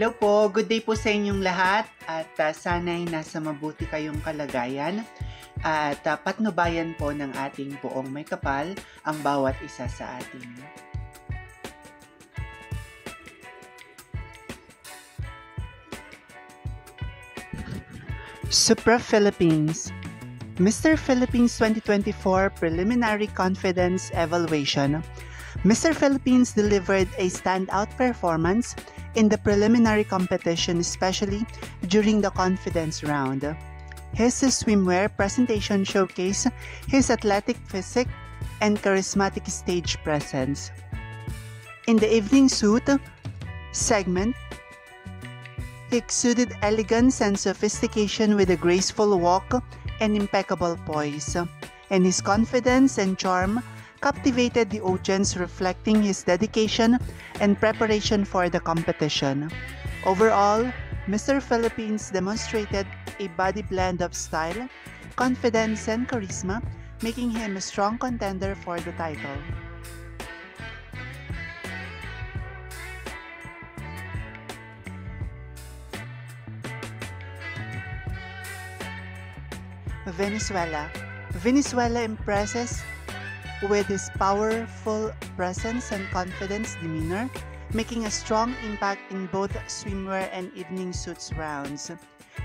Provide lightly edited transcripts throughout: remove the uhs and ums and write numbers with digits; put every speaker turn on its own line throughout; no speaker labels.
Hello po, good day po sa inyong lahat at sana'y nasa mabuti kayong kalagayan at patnubayan po ng ating poong may kapal ang bawat isa sa atin. Supra Philippines. Mr. Philippines 2024 Preliminary Confidence Evaluation. Mr. Philippines delivered a standout performance in the preliminary competition, especially during the confidence round. His swimwear presentation showcased his athletic physique and charismatic stage presence. In the evening suit segment, he exuded elegance and sophistication with a graceful walk and impeccable poise, and his confidence and charm captivated the audience, reflecting his dedication and preparation for the competition. Overall, Mr. Philippines demonstrated a body blend of style, confidence, and charisma, making him a strong contender for the title. Venezuela. Venezuela impresses with his powerful presence and confident demeanor, making a strong impact in both swimwear and evening suits rounds.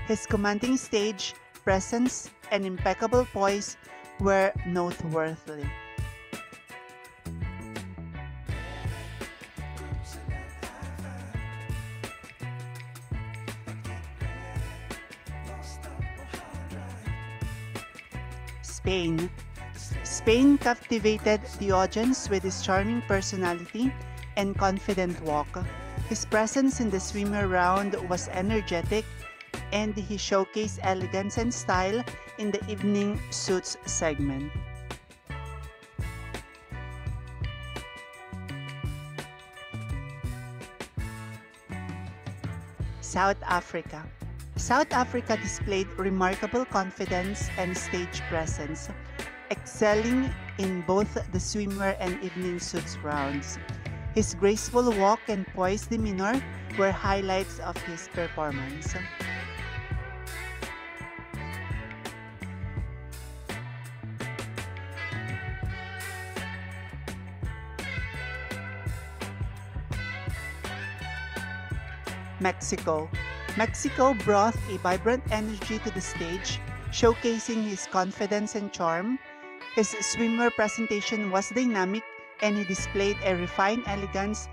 His commanding stage presence and impeccable poise were noteworthy. Spain. Spain captivated the audience with his charming personality and confident walk. His presence in the swimmer round was energetic, and he showcased elegance and style in the evening suits segment. South Africa. South Africa displayed remarkable confidence and stage presence, excelling in both the swimwear and evening suits rounds. His graceful walk and poised demeanor were highlights of his performance. Mexico. Mexico brought a vibrant energy to the stage, showcasing his confidence and charm. His swimwear presentation was dynamic, and he displayed a refined elegance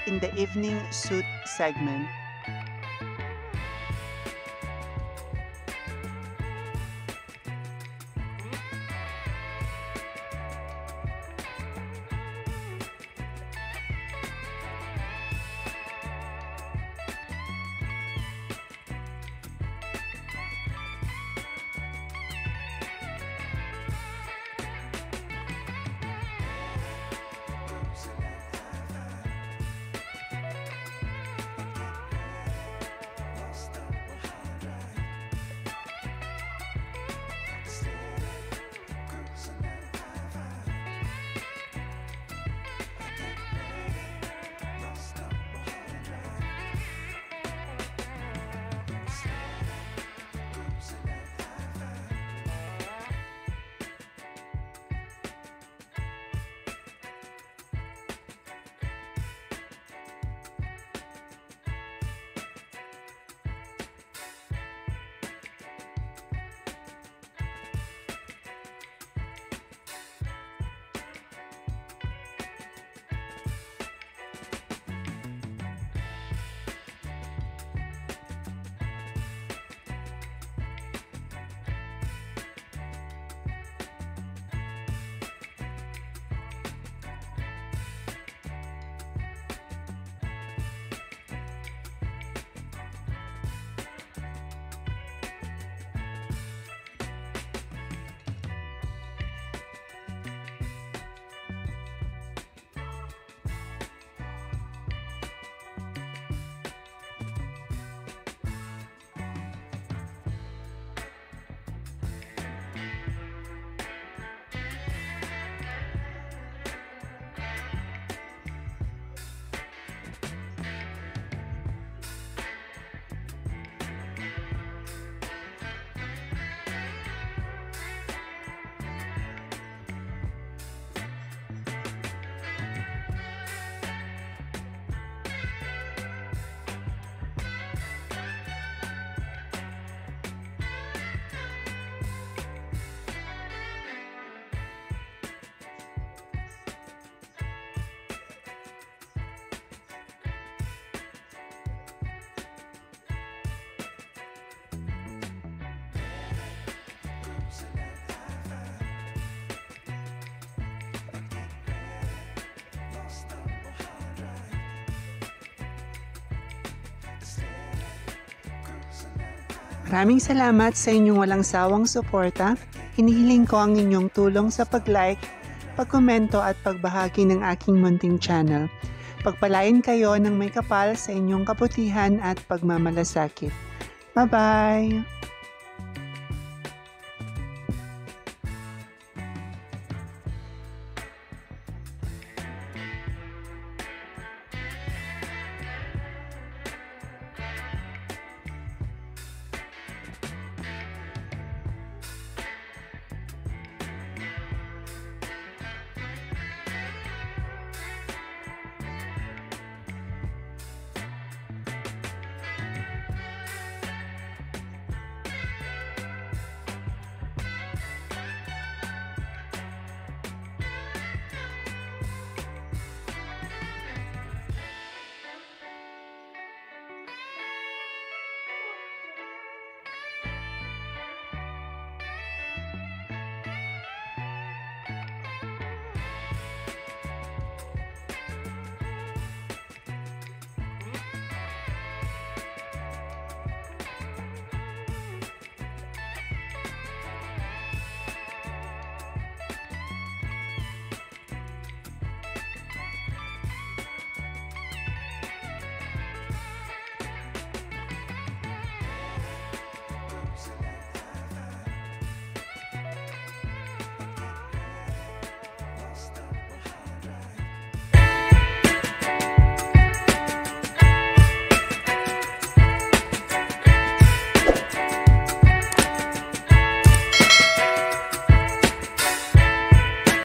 in the evening suit segment. Maraming salamat sa inyong walang sawang suporta. Hinihiling ko ang inyong tulong sa pag-like, pagkomento at pagbahagi ng aking munting channel. Pagpalain kayo ng may kapal sa inyong kabutihan at pagmamalasakit. Bye-bye!